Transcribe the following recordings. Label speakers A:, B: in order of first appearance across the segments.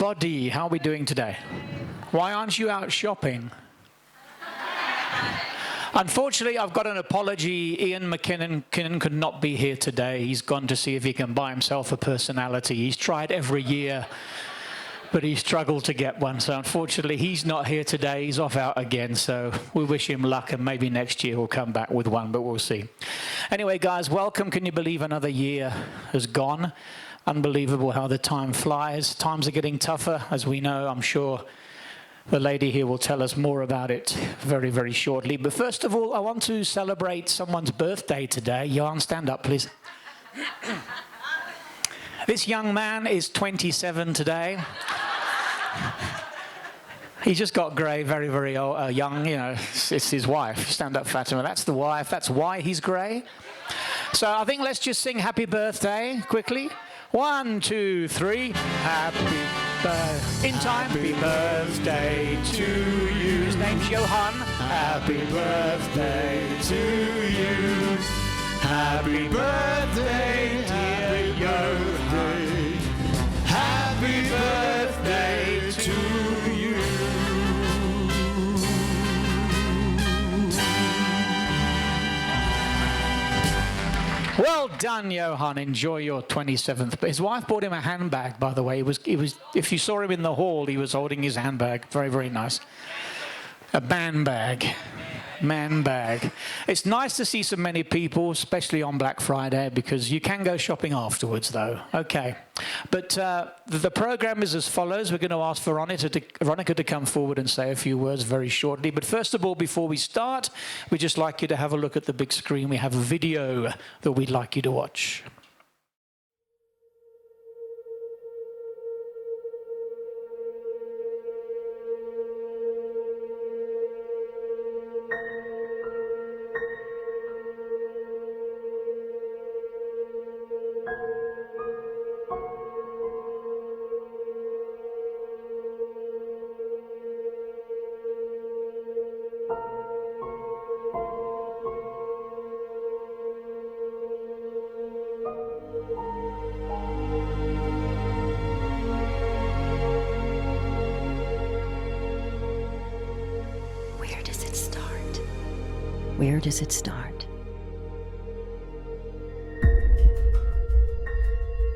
A: everybody. How are we doing today? Why aren't you out shopping? Unfortunately, I've got an apology. Ian McKinnon could not be here today. He's gone to see if he can buy himself a personality. He's tried every year, but he struggled to get one. So unfortunately, he's not here today. He's off out again. So we wish him luck, and maybe next year he'll come back with one, but we'll see. Anyway, guys, welcome. Can you believe another year has gone? Unbelievable how the time flies. Times are getting tougher, as we know. I'm sure the lady here will tell us more about it very, very shortly. But first of all, I want to celebrate someone's birthday today. Johan, stand up, please. This young man is 27 today. He just got grey, very, very young. You know, it's his wife. Stand up, Fatima. That's the wife. That's why he's grey. So I think let's just sing happy birthday quickly. 1, 2, 3. Happy birthday. In time. Happy birthday to you. His name's Johan. Happy birthday to you. Happy birthday, dear Johan. Happy birthday to you. Well done, Johan. Enjoy your 27th. But his wife bought him a handbag, by the way. It was. If you saw him in the hall, he was holding his handbag. Very, very nice. A man bag. It's nice to see so many people, especially on Black Friday, because you can go shopping afterwards, though. Okay. But the program is as follows. We're going to ask Veronica to come forward and say a few words very shortly. But first of all, before we start, we'd just like you to have a look at the big screen. We have a video that we'd like you to watch.
B: Where does it start?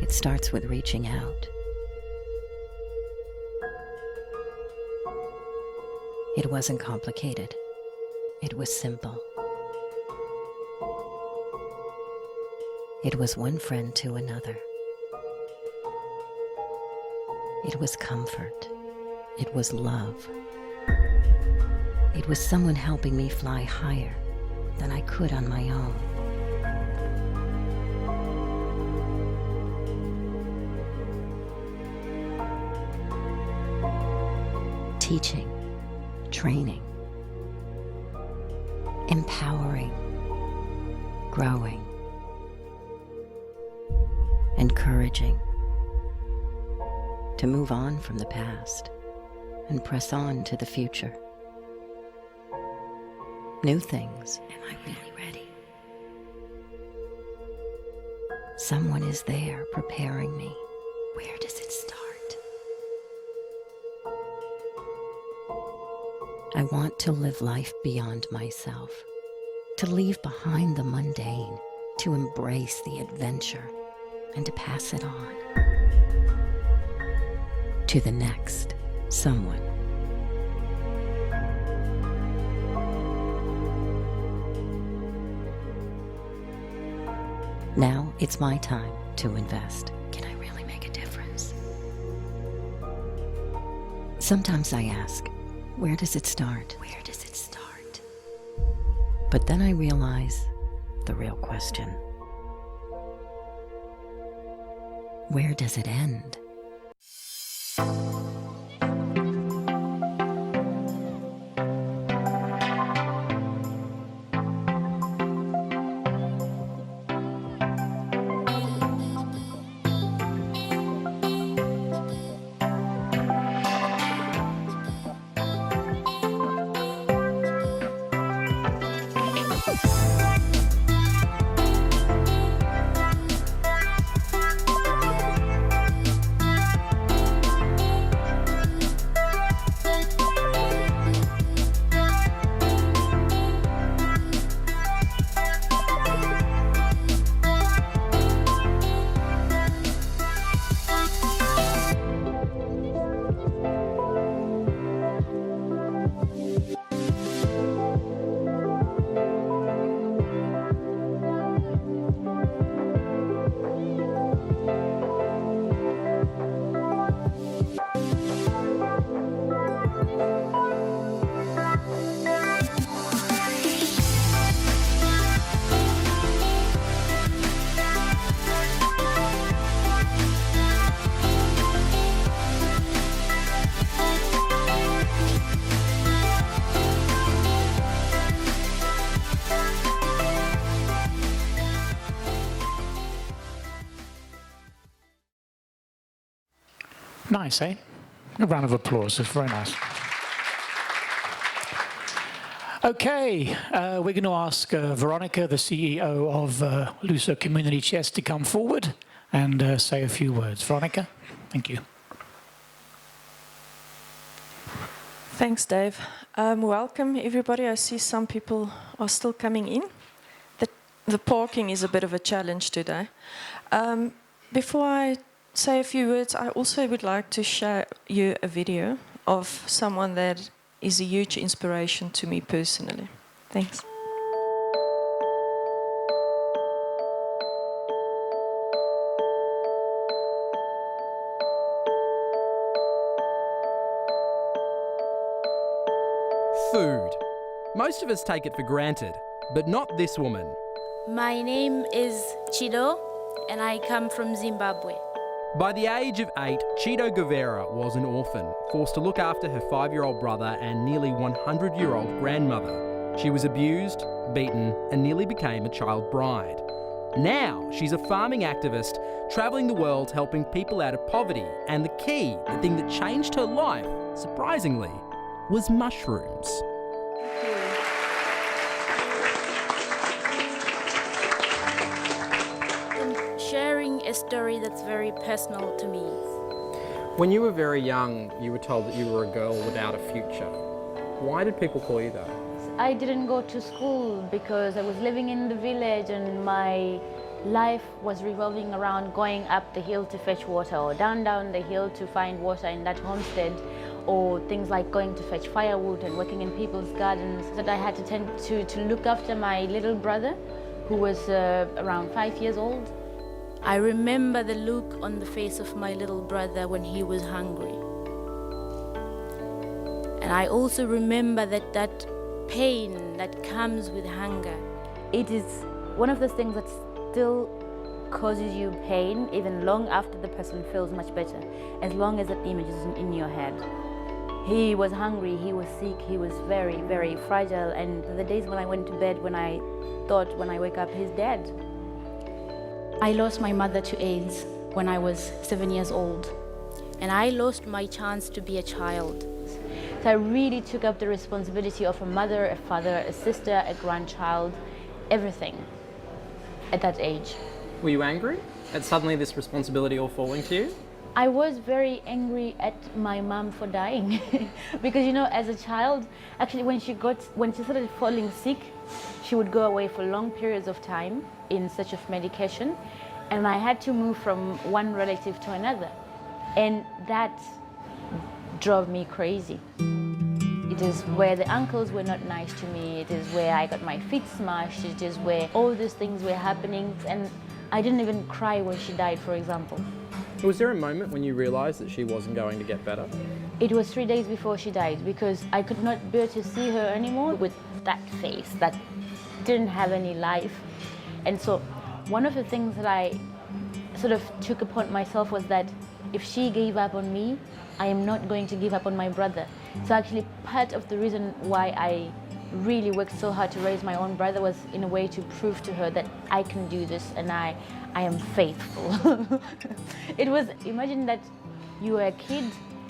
B: It starts with reaching out. It wasn't complicated. It was simple. It was one friend to another. It was comfort. It was love. It was someone helping me fly higher than I could on my own. Teaching, training, empowering, growing, encouraging to move on from the past and press on to the future. New things. Am I really ready? Someone is there preparing me. Where does it start? I want to live life beyond myself, to leave behind the mundane, to embrace the adventure, and to pass it on to the next someone. Now it's my time to invest. Can I really make a difference? Sometimes I ask, where does it start? Where does it start? But then I realize the real question. Where does it end?
A: Nice, eh? A round of applause. It's very nice. Okay, we're going to ask Veronica, the CEO of Luso Community Chess, to come forward and say a few words. Veronica, thank you.
C: Thanks, Dave. Welcome, everybody. I see some people are still coming in. The parking is a bit of a challenge today. Before I say a few words, I also would like to show you a video of someone that is a huge inspiration to me personally. Thanks.
D: Food. Most of us take it for granted, but not this woman.
E: My name is Chido, and I come from Zimbabwe.
D: By the age of 8, Chido Guevara was an orphan, forced to look after her 5-year-old brother and nearly 100-year-old grandmother. She was abused, beaten, and nearly became a child bride. Now, she's a farming activist, travelling the world helping people out of poverty, and the key, the thing that changed her life, surprisingly, was mushrooms.
E: I'm sharing a story that's very personal to me.
D: When you were very young, you were told that you were a girl without a future. Why did people call you that?
F: I didn't go to school because I was living in the village and my life was revolving around going up the hill to fetch water or down the hill to find water in that homestead, or things like going to fetch firewood and working in people's gardens. That I had to tend to look after my little brother, who was around 5 years old.
E: I remember the look on the face of my little brother when he was hungry. And I also remember that pain that comes with hunger.
F: It is one of those things that still causes you pain even long after the person feels much better, as long as that image is in your head. He was hungry, he was sick, he was very, very fragile, and the days when I went to bed, when I thought when I wake up he's dead.
E: I lost my mother to AIDS when I was 7 years old, and I lost my chance to be a child.
F: So I really took up the responsibility of a mother, a father, a sister, a grandchild, everything at that age.
D: Were you angry at suddenly this responsibility all falling to you?
F: I was very angry at my mom for dying because, you know, as a child, actually when she started falling sick, she would go away for long periods of time in search of medication, and I had to move from one relative to another, and that drove me crazy. It is where the uncles were not nice to me, it is where I got my feet smashed, it is where all these things were happening, and I didn't even cry when she died, for example.
D: Was there a moment when you realised that she wasn't going to get better?
F: It was 3 days before she died because I could not bear to see her anymore with that face that didn't have any life. And so one of the things that I sort of took upon myself was that if she gave up on me, I am not going to give up on my brother. So actually part of the reason why I really worked so hard to raise my own brother was in a way to prove to her that I can do this and I am faithful. It was, imagine that you are a kid,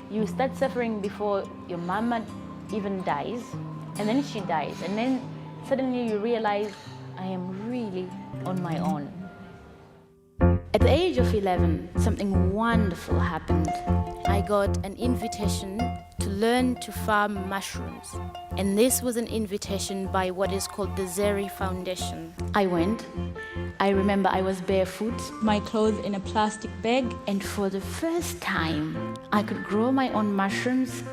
F: you start suffering before your mama even dies, and then she dies, and then suddenly you realize I am really on my own.
E: At the age of 11, something wonderful happened. I got an invitation to learn to farm mushrooms. And this was an invitation by what is called the Zeri Foundation.
F: I went. I remember I was barefoot,
E: My clothes in a plastic bag,
F: and for the first time, I could grow my own mushrooms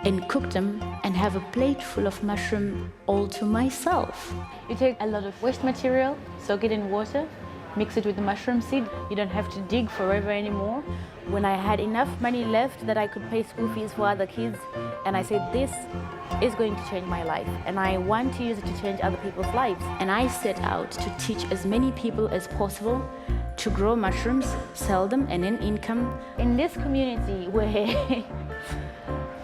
F: and cook them and have a plate full of mushroom all to myself. You take a lot of waste material, soak it in water, mix it with the mushroom seed. You don't have to dig forever anymore. When I had enough money left that I could pay school fees for other kids, and I said, this is going to change my life, and I want to use it to change other people's lives. And I set out to teach as many people as possible to grow mushrooms, sell them, and earn income. In this community where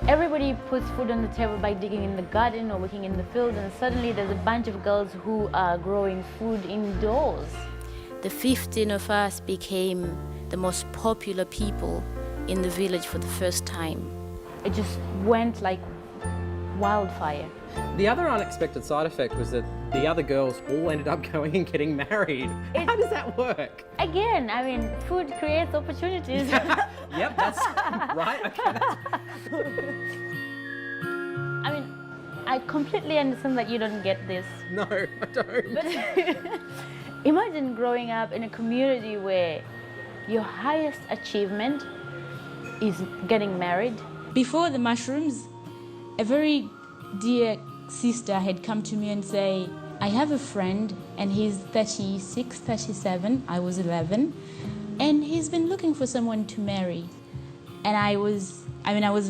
F: everybody puts food on the table by digging in the garden or working in the field, and suddenly there's a bunch of girls who are growing food indoors.
E: the 15 of us became the most popular people in the village for the first time. It just went like wildfire.
D: The other unexpected side effect was that the other girls all ended up going and getting married. How does that work?
E: Again, I mean, food creates opportunities.
D: Yep, that's right. Okay, that's...
E: I mean, I completely understand that you don't get this.
D: No, I don't.
E: But imagine growing up in a community where your highest achievement is getting married.
F: Before the mushrooms, a very dear sister had come to me and say, I have a friend and he's 36, 37, I was 11, and he's been looking for someone to marry. And I was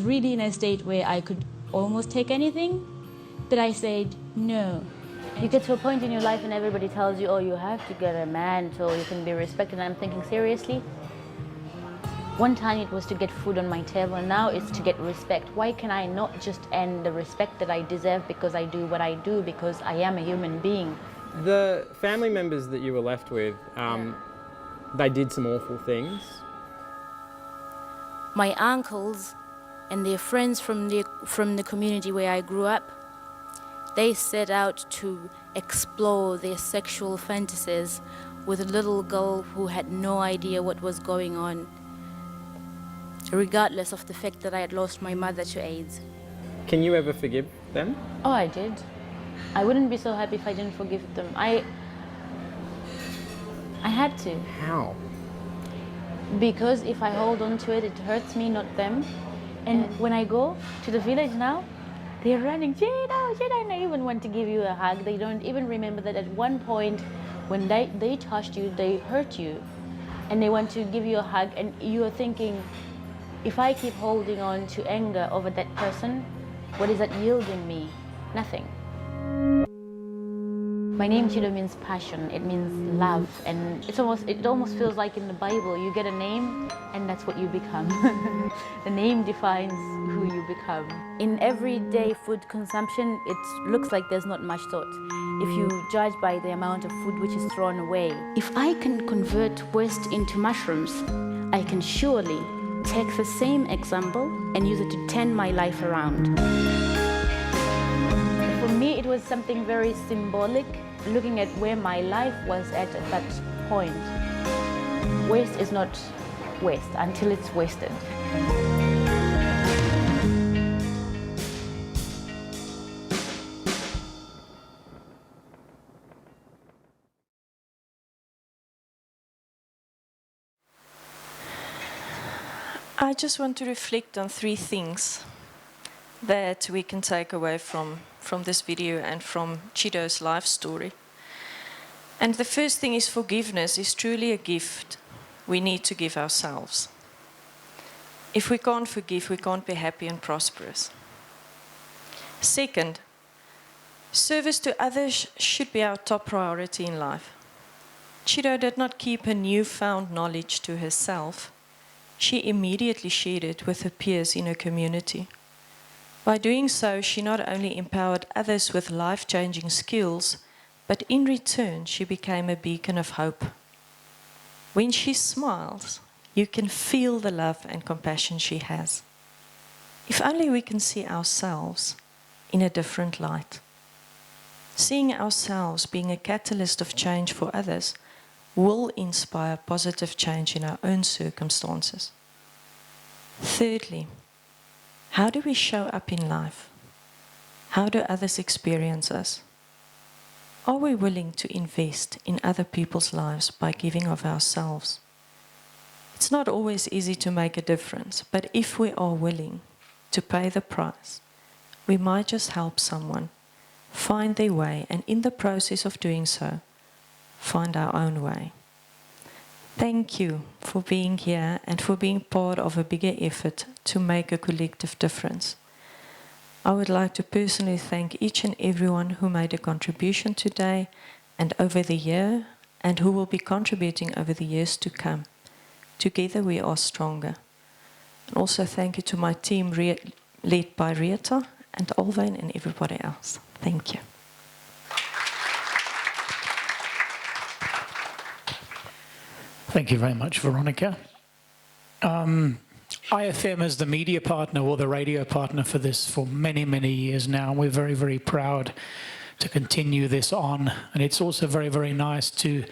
F: really in a state where I could almost take anything, but I said no.
E: You get to a point in your life and everybody tells you, oh, you have to get a man so you can be respected. And I'm thinking, seriously? One time it was to get food on my table, and now it's to get respect. Why can I not just earn the respect that I deserve because I do what I do, because I am a human being?
D: The family members that you were left with, they did some awful things.
E: My uncles and their friends from the community where I grew up, they set out to explore their sexual fantasies with a little girl who had no idea what was going on, regardless of the fact that I had lost my mother to AIDS.
D: Can you ever forgive them?
E: Oh, I did. I wouldn't be so happy if I didn't forgive them. I had to.
D: How?
E: Because if I hold on to it, it hurts me, not them. And when I go to the village now, they're running, Chido, Chido, and I even want to give you a hug. They don't even remember that at one point when they touched you, they hurt you. And they want to give you a hug, and you're thinking, if I keep holding on to anger over that person, what is that yielding me? Nothing. My name Chido means passion, it means love, and it almost feels like in the Bible, you get a name and that's what you become. The name defines who you become. In everyday food consumption, it looks like there's not much thought. If you judge by the amount of food which is thrown away. If I can convert waste into mushrooms, I can surely take the same example and use it to turn my life around. For me, it was something very symbolic, looking at where my life was at that point. Waste is not waste until it's wasted.
C: I just want to reflect on 3 things that we can take away from this video and from Chido's life story. And the first thing is forgiveness is truly a gift we need to give ourselves. If we can't forgive, we can't be happy and prosperous. Second, service to others should be our top priority in life. Chido did not keep her newfound knowledge to herself. She immediately shared it with her peers in her community. By doing so, she not only empowered others with life-changing skills, but in return, she became a beacon of hope. When she smiles, you can feel the love and compassion she has. If only we can see ourselves in a different light. Seeing ourselves being a catalyst of change for others will inspire positive change in our own circumstances. Thirdly, how do we show up in life? How do others experience us? Are we willing to invest in other people's lives by giving of ourselves? It's not always easy to make a difference, but if we are willing to pay the price, we might just help someone find their way, and in the process of doing so, find our own way. Thank you for being here and for being part of a bigger effort to make a collective difference. I would like to personally thank each and everyone who made a contribution today and over the year, and who will be contributing over the years to come. Together we are stronger. And also thank you to my team led by Rieta and Alwyn and everybody else. Thank you.
A: Thank you very much, Veronica. IFM is the media partner or the radio partner for this for many, many years now. We're very, very proud to continue this on. And it's also very, very nice to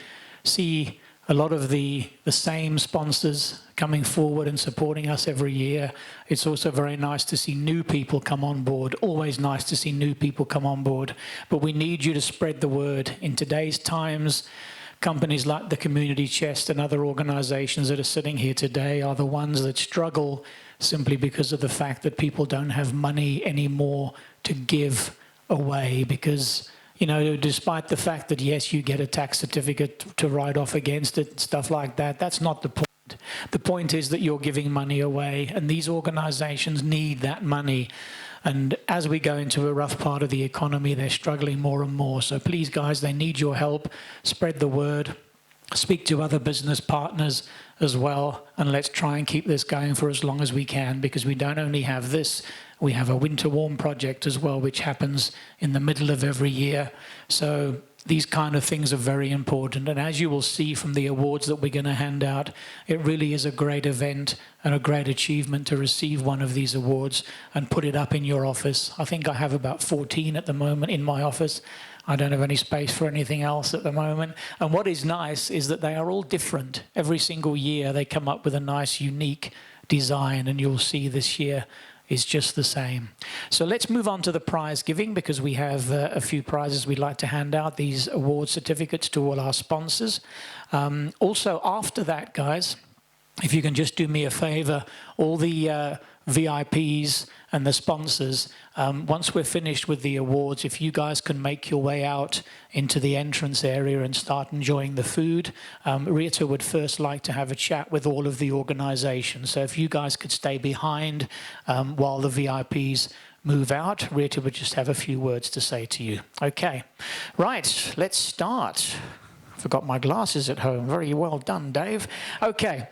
A: see a lot of the same sponsors coming forward and supporting us every year. It's also very nice to see new people come on board. Always nice to see new people come on board. But we need you to spread the word. In today's times, companies like the Community Chest and other organizations that are sitting here today are the ones that struggle simply because of the fact that people don't have money anymore to give away, because, you know, despite the fact that, yes, you get a tax certificate to write off against it, stuff like that, that's not the point. The point is that you're giving money away, and these organizations need that money. And as we go into a rough part of the economy, they're struggling more and more. So please, guys, they need your help. Spread the word. Speak to other business partners as well. And let's try and keep this going for as long as we can, because we don't only have this, we have a Winter Warm project as well, which happens in the middle of every year. So these kind of things are very important. And as you will see from the awards that we're going to hand out, it really is a great event and a great achievement to receive one of these awards and put it up in your office. I think I have about 14 at the moment in my office. I don't have any space for anything else at the moment. And what is nice is that they are all different. Every single year they come up with a nice, unique design, and you'll see this year is just the same. So let's move on to the prize giving, because we have a few prizes we'd like to hand out, these award certificates to all our sponsors. Also, after that, guys, if you can just do me a favor, all the VIPs and the sponsors, once we're finished with the awards, if you guys can make your way out into the entrance area and start enjoying the food, Rita would first like to have a chat with all of the organizations. So if you guys could stay behind while the VIPs move out, Rita would just have a few words to say to you. Okay, right, let's start. Forgot my glasses at home. Very well done, Dave. Okay.